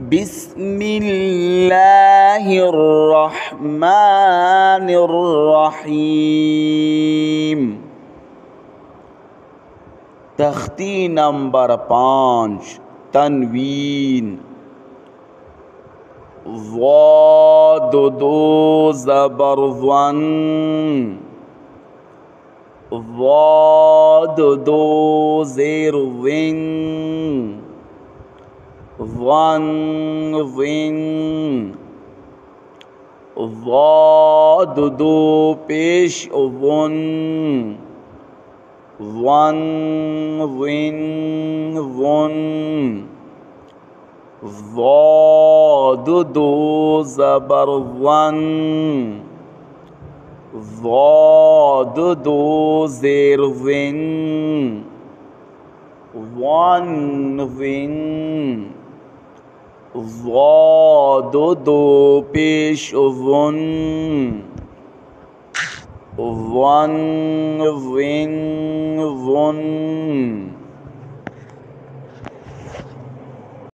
बिस्मिल्लाहिर्रहमानिर्रहीम। तख्ती नंबर 5 तनवीन। ज़ाद दो ज़बर ज़न, ज़ाद दो ज़ेर ज़िन, ज़न ज़िन। ज़ाद दो पेश ज़ुन, ज़न ज़िन ज़ुन। ज़ाद दो ज़बर ज़न, ज़ाद दो ज़ेर ज़िन, ज़न ज़िन। ज़ाद दो पेश ज़ुन, ज़न ज़िन ज़ुन।